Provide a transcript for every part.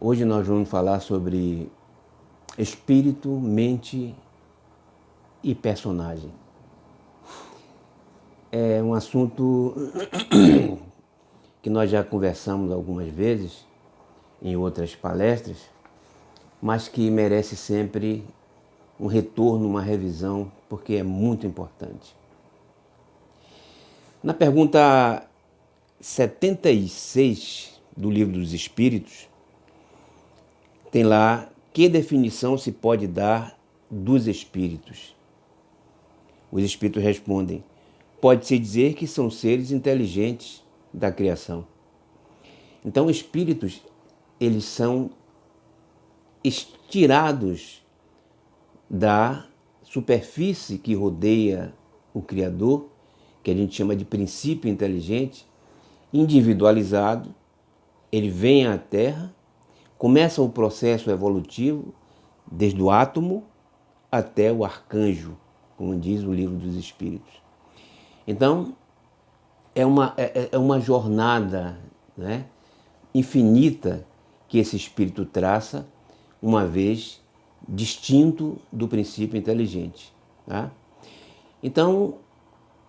Hoje nós vamos falar sobre espírito, mente e personagem. É um assunto que nós já conversamos algumas vezes em outras palestras, mas que merece sempre um retorno, uma revisão, porque é muito importante. Na pergunta 76 do Livro dos Espíritos, tem lá: que definição se pode dar dos espíritos? Os espíritos respondem: pode-se dizer que são seres inteligentes da criação. Então, espíritos, eles são estirados da superfície que rodeia o Criador, que a gente chama de princípio inteligente, individualizado. Ele vem à Terra, começa o processo evolutivo desde o átomo até o arcanjo, como diz o Livro dos Espíritos. Então, é uma jornada, né, infinita que esse espírito traça, uma vez distinto do princípio inteligente. Tá? Então,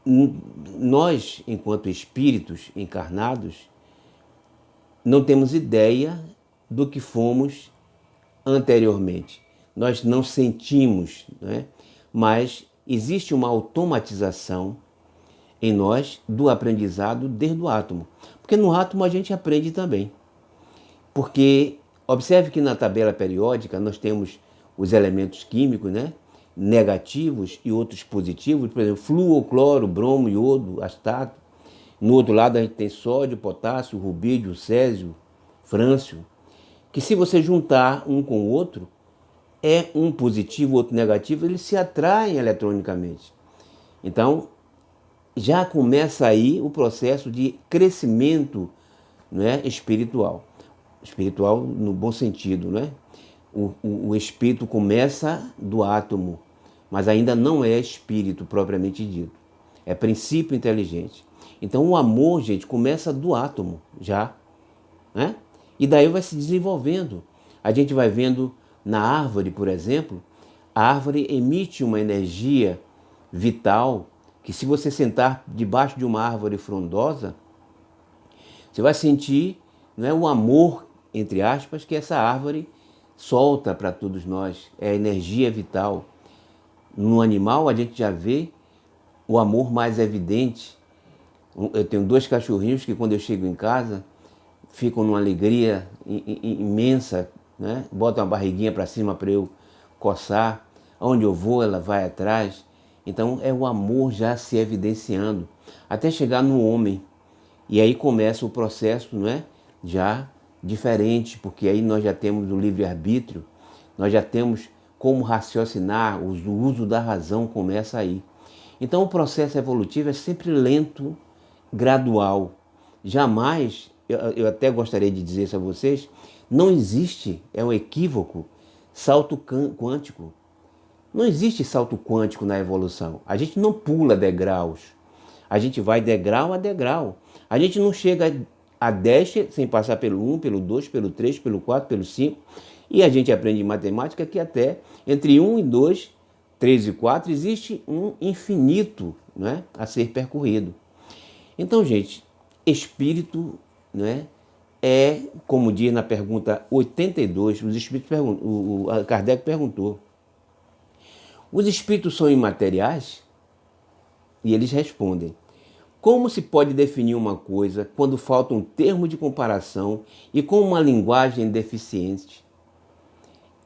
nós, enquanto espíritos encarnados, não temos ideia do que fomos anteriormente. Nós não sentimos, né? Mas existe uma automatização em nós do aprendizado desde o átomo. Porque no átomo a gente aprende também. Porque observe que na tabela periódica nós temos os elementos químicos, né, negativos e outros positivos, por exemplo, flúor, cloro, bromo, iodo, astato. No outro lado a gente tem sódio, potássio, rubídio, césio, frâncio, que se você juntar um com o outro, é um positivo, outro negativo, eles se atraem eletronicamente. Então, já começa aí o processo de crescimento, né, espiritual. Espiritual no bom sentido, né? O espírito começa do átomo, mas ainda não é espírito propriamente dito. É princípio inteligente. Então o amor, gente, começa do átomo já, né? E daí vai se desenvolvendo. A gente vai vendo na árvore, por exemplo, a árvore emite uma energia vital que, se você sentar debaixo de uma árvore frondosa, você vai sentir, né, o amor, entre aspas, que essa árvore solta para todos nós. É a energia vital. No animal a gente já vê o amor mais evidente. Eu tenho 2 cachorrinhos que, quando eu chego em casa, ficam numa alegria imensa, né? Botam a barriguinha para cima para eu coçar. Onde eu vou, ela vai atrás. Então é o amor já se evidenciando, até chegar no homem. E aí começa o processo, não é? Já diferente, porque aí nós já temos o livre-arbítrio, nós já temos como raciocinar, o uso da razão começa aí. Então o processo evolutivo é sempre lento, gradual. Jamais, eu até gostaria de dizer isso a vocês, não existe, é um equívoco, salto quântico. Não existe salto quântico na evolução. A gente não pula degraus. A gente vai degrau a degrau. A gente não chega a 10 sem passar pelo 1, pelo 2, pelo 3, pelo 4, pelo 5. E a gente aprende em matemática que até entre 1 e 2, 3 e 4, existe um infinito, né, a ser percorrido. Então, gente, espírito, né, é, como diz na pergunta 82, os espíritos Kardec perguntou: os espíritos são imateriais? E eles respondem: como se pode definir uma coisa quando falta um termo de comparação e com uma linguagem deficiente?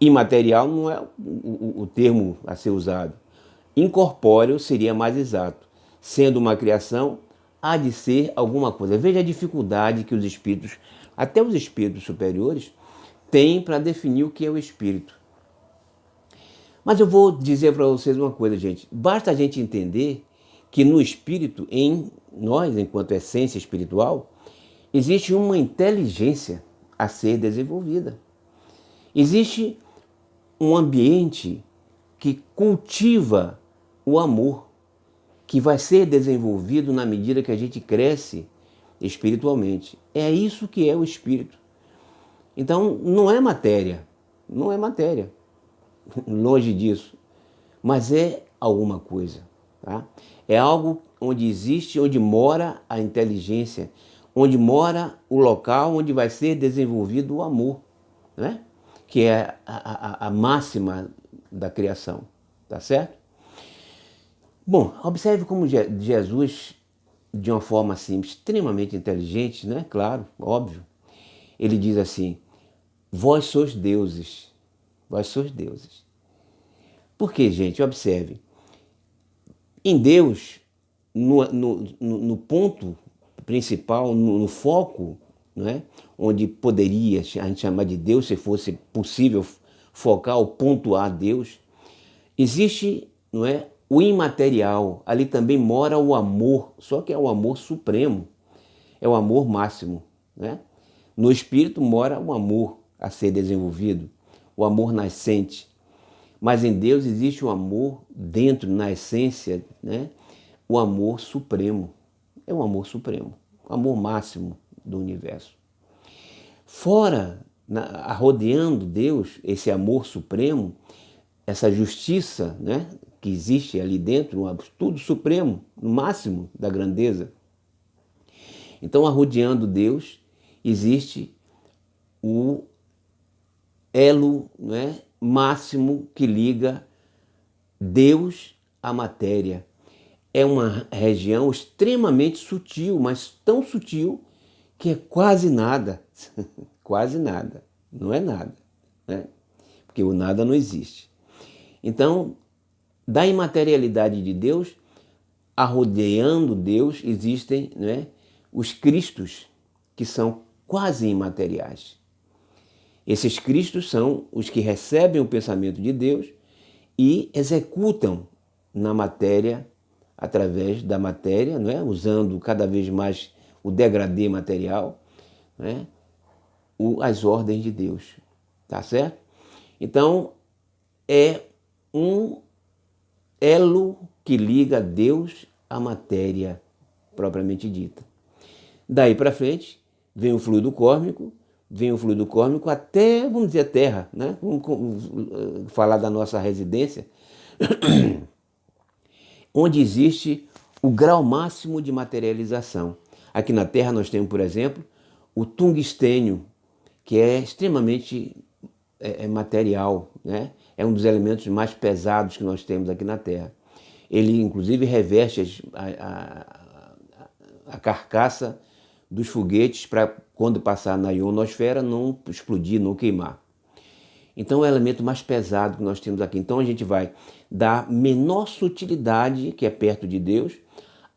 Imaterial não é o termo a ser usado. Incorpóreo seria mais exato. Sendo uma criação, há de ser alguma coisa. Veja a dificuldade que os espíritos, até os espíritos superiores, têm para definir o que é o espírito. Mas eu vou dizer para vocês uma coisa, gente. Basta a gente entender que no espírito, em nós, enquanto essência espiritual, existe uma inteligência a ser desenvolvida. Existe um ambiente que cultiva o amor, que vai ser desenvolvido na medida que a gente cresce espiritualmente. É isso que é o espírito. Então, não é matéria, não é matéria, longe disso, mas é alguma coisa, tá? É algo onde existe, onde mora a inteligência, onde mora o local onde vai ser desenvolvido o amor, né? Que é a máxima da criação, tá certo? Bom, observe como Jesus, de uma forma assim, extremamente inteligente, né? Claro, óbvio, ele diz assim: vós sois deuses, vós sois deuses. Por quê, gente? Observe, em Deus, no ponto principal, no foco, né? Onde poderia a gente chamar de Deus, se fosse possível focar ou pontuar Deus, existe, não é, o imaterial. Ali também mora o amor, só que é o amor supremo, é o amor máximo, né? No espírito mora o amor a ser desenvolvido, o amor nascente. Mas em Deus existe o amor dentro, na essência, né? O amor supremo. É um amor supremo, o amor máximo do universo. Fora, rodeando Deus, esse amor supremo, essa justiça, né, que existe ali dentro, tudo supremo, no máximo da grandeza. Então, rodeando Deus, existe o elo, né, máximo que liga Deus à matéria. É uma região extremamente sutil, mas tão sutil que é quase nada. Quase nada. Não é nada, né? Porque o nada não existe. Então, da imaterialidade de Deus, rodeando Deus, existem, né, os Cristos, que são quase imateriais. Esses Cristos são os que recebem o pensamento de Deus e executam na matéria, através da matéria, não é? Usando cada vez mais o degradê material, né? As ordens de Deus, tá certo? Então, é um elo que liga Deus à matéria propriamente dita. Daí para frente, vem o fluido kármico até, vamos dizer, a Terra, né? Vamos falar da nossa residência, onde existe o grau máximo de materialização. Aqui na Terra nós temos, por exemplo, o tungstênio, que é extremamente material, né? É um dos elementos mais pesados que nós temos aqui na Terra. Ele, inclusive, reveste a carcaça dos foguetes para, quando passar na ionosfera, não explodir, não queimar. Então é o elemento mais pesado que nós temos aqui. Então a gente vai da menor sutilidade, que é perto de Deus,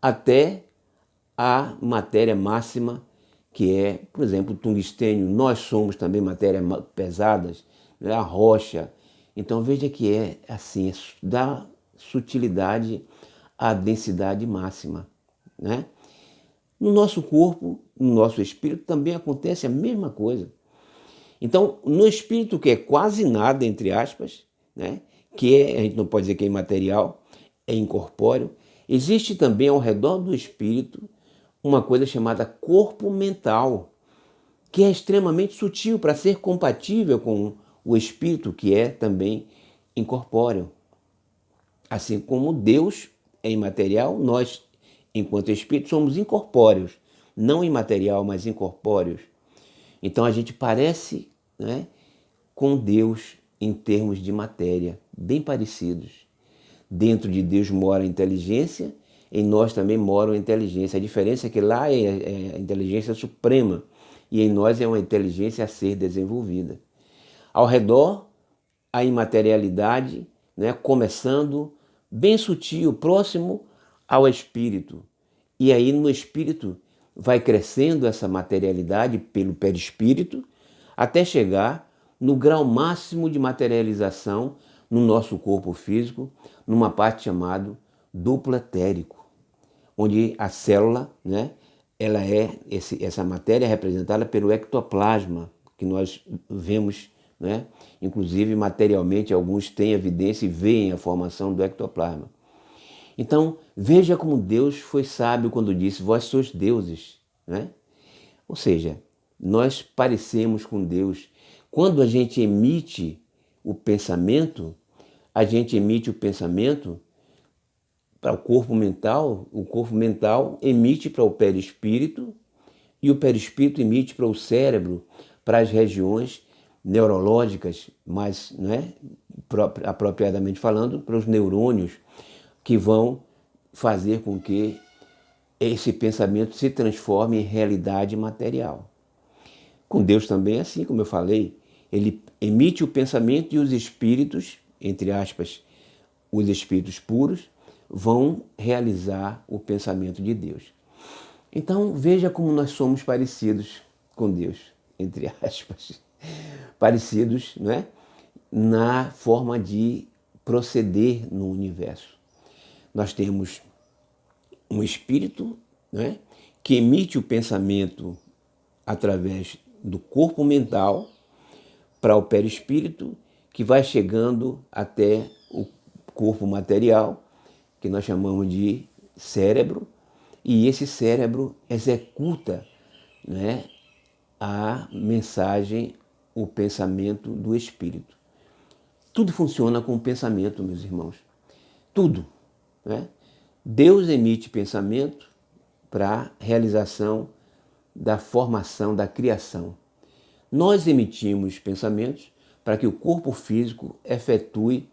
até a matéria máxima, que é, por exemplo, o tungstênio. Nós somos também matérias pesadas, né? A rocha. Então veja que é assim, da sutilidade à densidade máxima, né? No nosso corpo, no nosso espírito, também acontece a mesma coisa. Então, no espírito, que é quase nada, entre aspas, né? A gente não pode dizer que é imaterial, é incorpóreo, existe também ao redor do espírito uma coisa chamada corpo mental, que é extremamente sutil para ser compatível com o espírito, que é também incorpóreo. Assim como Deus é imaterial, nós, enquanto espírito, somos incorpóreos, não imaterial, mas incorpóreos. Então a gente parece, né, com Deus em termos de matéria, bem parecidos. Dentro de Deus mora a inteligência, em nós também mora a inteligência. A diferença é que lá é a inteligência suprema e em nós é uma inteligência a ser desenvolvida. Ao redor, a imaterialidade, né, começando bem sutil, próximo ao espírito. E aí no espírito vai crescendo essa materialidade pelo perispírito até chegar no grau máximo de materialização no nosso corpo físico, numa parte chamada duplo etérico, onde a célula, né, ela é essa matéria representada pelo ectoplasma, que nós vemos, né, inclusive materialmente alguns têm evidência e veem a formação do ectoplasma. Então, veja como Deus foi sábio quando disse, vós sois deuses, né? Ou seja, nós parecemos com Deus. Quando a gente emite o pensamento, a gente emite o pensamento para o corpo mental emite para o perispírito e o perispírito emite para o cérebro, para as regiões neurológicas, mais, né, apropriadamente falando, para os neurônios que vão fazer com que esse pensamento se transforme em realidade material. Com Deus também é assim, como eu falei, ele emite o pensamento e os espíritos, entre aspas, os espíritos puros, vão realizar o pensamento de Deus. Então veja como nós somos parecidos com Deus, entre aspas, parecidos, não é? Na forma de proceder no universo. Nós temos um espírito, não é? Que emite o pensamento através do corpo mental para o perispírito, que vai chegando até o corpo material, que nós chamamos de cérebro, e esse cérebro executa, né, a mensagem, o pensamento do espírito. Tudo funciona com o pensamento, meus irmãos. Tudo, né? Deus emite pensamento para a realização da formação, da criação. Nós emitimos pensamentos para que o corpo físico efetue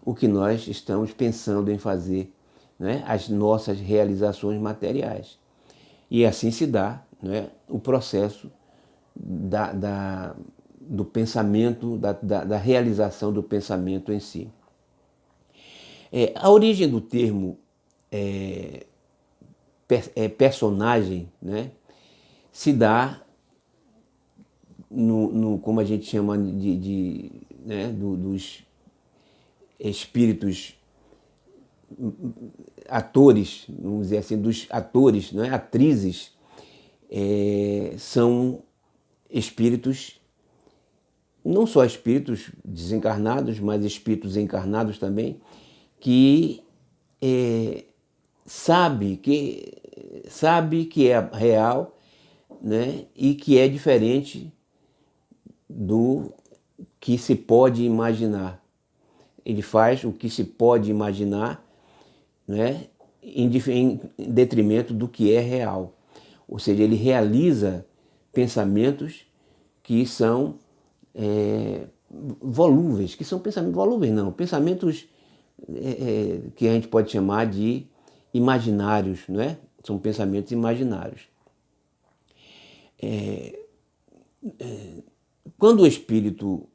o que nós estamos pensando em fazer, né? As nossas realizações materiais. E assim se dá, né, o processo do pensamento, da realização do pensamento em si. A origem do termo personagem, né, se dá como a gente chama né, dos espíritos atores, vamos dizer assim, dos atores, né, atrizes, são espíritos, não só espíritos desencarnados, mas espíritos encarnados também, que sabe que é real, né, e que é diferente do que se pode imaginar. Ele faz o que se pode imaginar, né, em detrimento do que é real. Ou seja, ele realiza pensamentos que são volúveis, que são pensamentos volúveis, não, pensamentos que a gente pode chamar de imaginários, não é? São pensamentos imaginários. Quando o espírito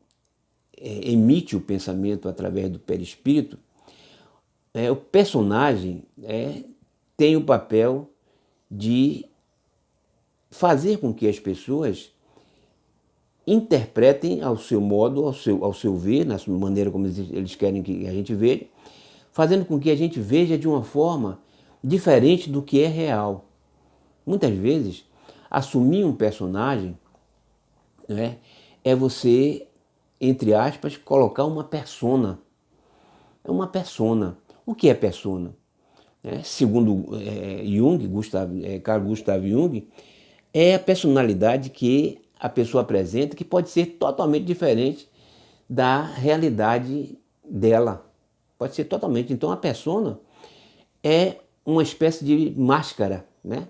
emite o pensamento através do perispírito, o personagem tem o papel de fazer com que as pessoas interpretem ao seu modo, ao seu ver, na maneira como eles querem que a gente veja, fazendo com que a gente veja de uma forma diferente do que é real. Muitas vezes, assumir um personagem, né, é você, entre aspas, colocar uma persona. É uma persona. O que é persona? Segundo Carl Gustav Jung, é a personalidade que a pessoa apresenta, que pode ser totalmente diferente da realidade dela. Pode ser totalmente. Então a persona é uma espécie de máscara, né?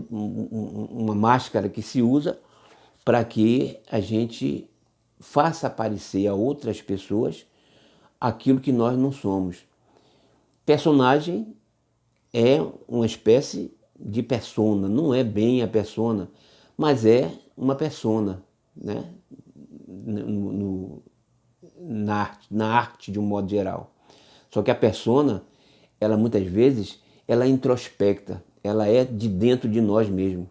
Uma máscara que se usa para que a gente faça aparecer a outras pessoas aquilo que nós não somos. Personagem é uma espécie de persona, não é bem a persona, mas é uma persona, né? Na arte de um modo geral. Só que a persona, ela muitas vezes, ela é introspecta, ela é de dentro de nós mesmos.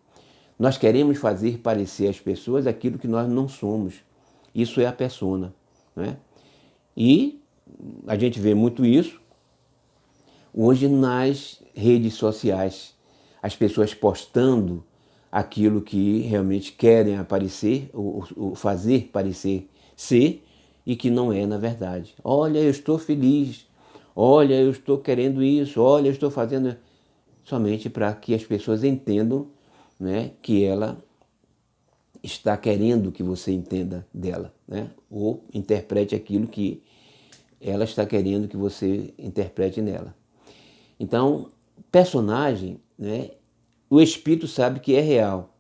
Nós queremos fazer parecer às pessoas aquilo que nós não somos. Isso é a persona, né? E a gente vê muito isso hoje nas redes sociais. As pessoas postando aquilo que realmente querem aparecer, ou fazer parecer ser, e que não é na verdade. Olha, eu estou feliz. Olha, eu estou querendo isso. Olha, eu estou fazendo... Somente para que as pessoas entendam, né, que ela está querendo que você entenda dela, né? Ou interprete aquilo que ela está querendo que você interprete nela. Então, personagem, né? O espírito sabe que é real,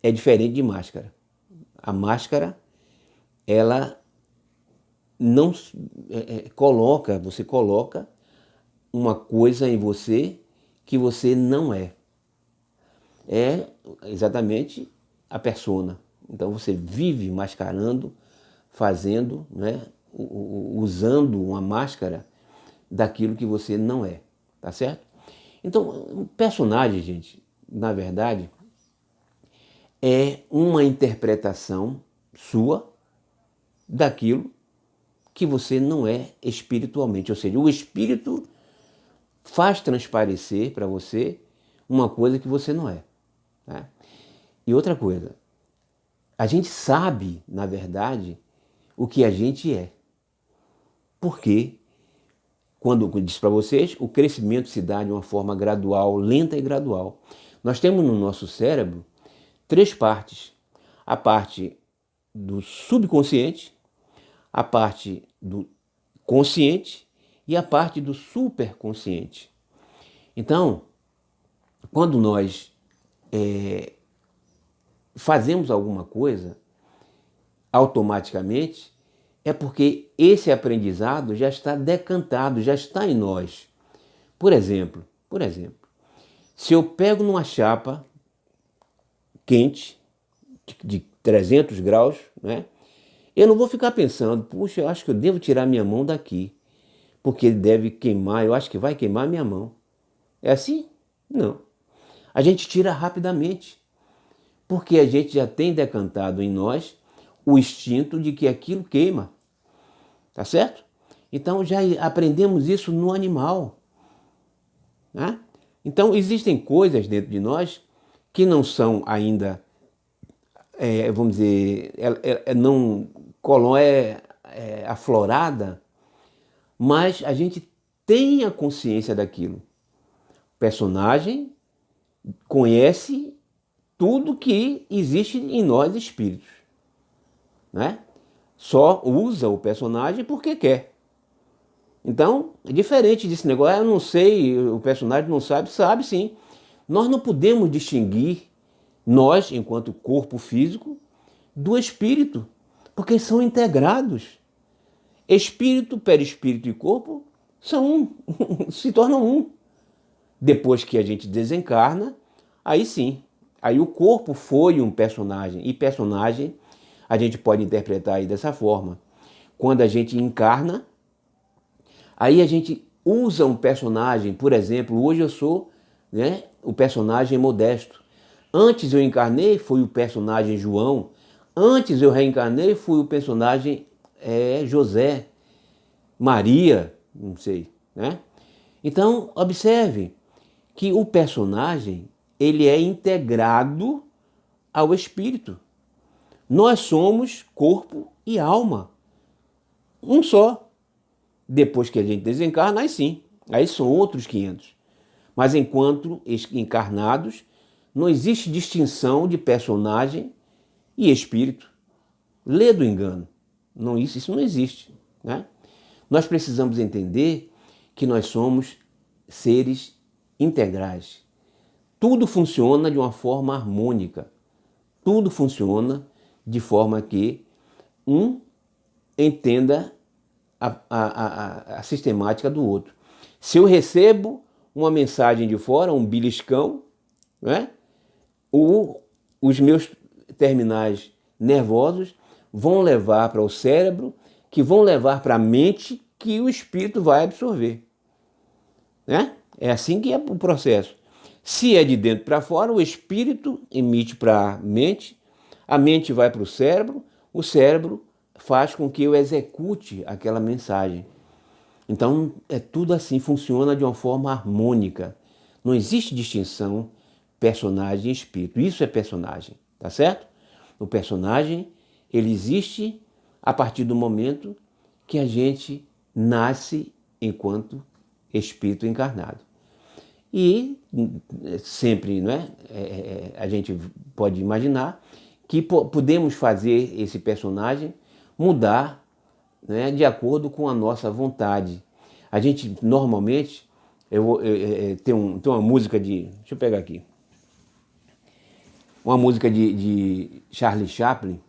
é diferente de máscara. A máscara, ela não você coloca uma coisa em você que você não é. É exatamente a persona. Então você vive mascarando, fazendo, né, usando uma máscara daquilo que você não é, tá certo? Então, o personagem, gente, na verdade, é uma interpretação sua daquilo que você não é espiritualmente. Ou seja, o espírito faz transparecer para você uma coisa que você não é. Né? E outra coisa, a gente sabe, na verdade, o que a gente é. Porque, quando eu disse para vocês, o crescimento se dá de uma forma gradual, lenta e gradual. Nós temos no nosso cérebro 3 partes. A parte do subconsciente, a parte do consciente e a parte do superconsciente. Então, quando nós fazemos alguma coisa, automaticamente, é porque esse aprendizado já está decantado, já está em nós. Por exemplo, se eu pego numa chapa quente, de 300 graus, né, eu não vou ficar pensando, puxa, eu acho que eu devo tirar minha mão daqui, porque ele deve queimar, eu acho que vai queimar minha mão. É assim? Não. A gente tira rapidamente, porque a gente já tem decantado em nós o instinto de que aquilo queima. Tá certo? Então já aprendemos isso no animal. Né? Então existem coisas dentro de nós que não são ainda, vamos dizer, não aflorada, mas a gente tem a consciência daquilo. O personagem conhece tudo que existe em nós espíritos, né? Só usa o personagem porque quer. Então, é diferente desse negócio, eu não sei, o personagem não sabe, sabe sim. Nós não podemos distinguir, nós, enquanto corpo físico, do espírito, porque são integrados. Espírito, perispírito e corpo são um, se tornam um. Depois que a gente desencarna, aí sim. Aí o corpo foi um personagem, e personagem a gente pode interpretar aí dessa forma. Quando a gente encarna, aí a gente usa um personagem, por exemplo, hoje eu sou, né, o personagem Modesto. Antes eu encarnei, fui o personagem João. Antes eu reencarnei, fui o personagem José, Maria, não sei, né? Então, observe que o personagem, ele é integrado ao espírito. Nós somos corpo e alma, um só. Depois que a gente desencarna, aí sim, aí são outros 500. Mas enquanto encarnados, não existe distinção de personagem e espírito. Lê do engano. Não, isso não existe. Né? Nós precisamos entender que nós somos seres integrais. Tudo funciona de uma forma harmônica. Tudo funciona de forma que um entenda a sistemática do outro. Se eu recebo uma mensagem de fora, um beliscão, né? Os meus terminais nervosos vão levar para o cérebro, que vão levar para a mente, que o espírito vai absorver. Né? É assim que é o processo. Se é de dentro para fora, o espírito emite para a mente vai para o cérebro faz com que eu execute aquela mensagem. Então, é tudo assim, funciona de uma forma harmônica. Não existe distinção personagem e espírito. Isso é personagem, tá certo? O personagem, ele existe a partir do momento que a gente nasce enquanto espírito encarnado. E sempre, não é? A gente pode imaginar que podemos fazer esse personagem mudar, né, de acordo com a nossa vontade. A gente normalmente, tem uma música de, deixa eu pegar aqui, uma música de Charlie Chaplin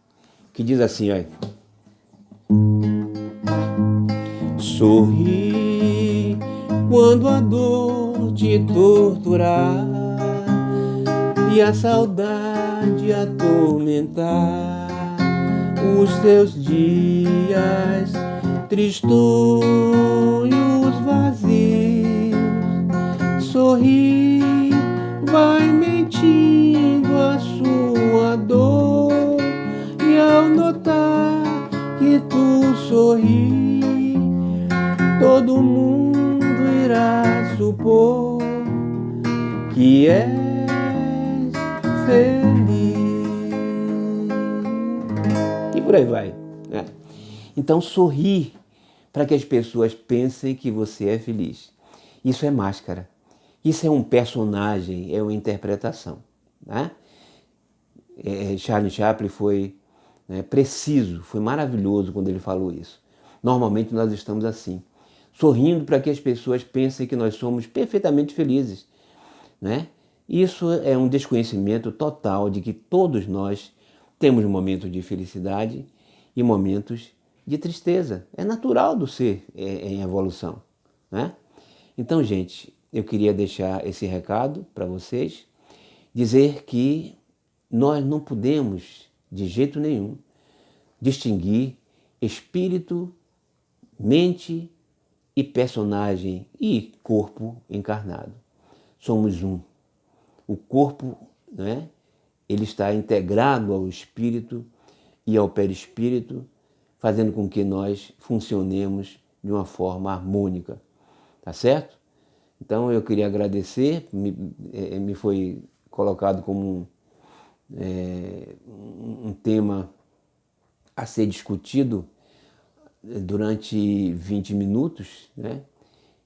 que diz assim, ó, sorri quando a dor te torturar e a saudade atormentar os teus dias tristonhos, vazios. Sorri, vai mentindo a sua dor, e ao notar que tu sorri, todo mundo irá supor que és feliz. E por aí vai, né? Então sorri para que as pessoas pensem que você é feliz. Isso é máscara. Isso é um personagem, é uma interpretação, né? Charlie Chaplin foi, né, preciso, foi maravilhoso quando ele falou isso. Normalmente nós estamos assim, sorrindo para que as pessoas pensem que nós somos perfeitamente felizes, né? Isso é um desconhecimento total de que todos nós temos momentos de felicidade e momentos de tristeza. É natural do ser em evolução, né? Então, gente, eu queria deixar esse recado para vocês, dizer que nós não podemos, de jeito nenhum, distinguir espírito, mente e personagem e corpo encarnado. Somos um. O corpo, né, ele está integrado ao espírito e ao perispírito, fazendo com que nós funcionemos de uma forma harmônica, tá certo? Então eu queria agradecer, me foi colocado como um tema a ser discutido durante 20 minutos, né?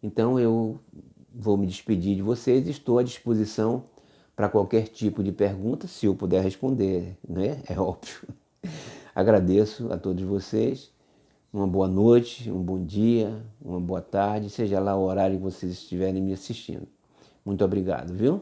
Então eu vou me despedir de vocês e estou à disposição para qualquer tipo de pergunta, se eu puder responder, né? É óbvio. Agradeço a todos vocês. Uma boa noite, um bom dia, uma boa tarde, seja lá o horário que vocês estiverem me assistindo. Muito obrigado, viu?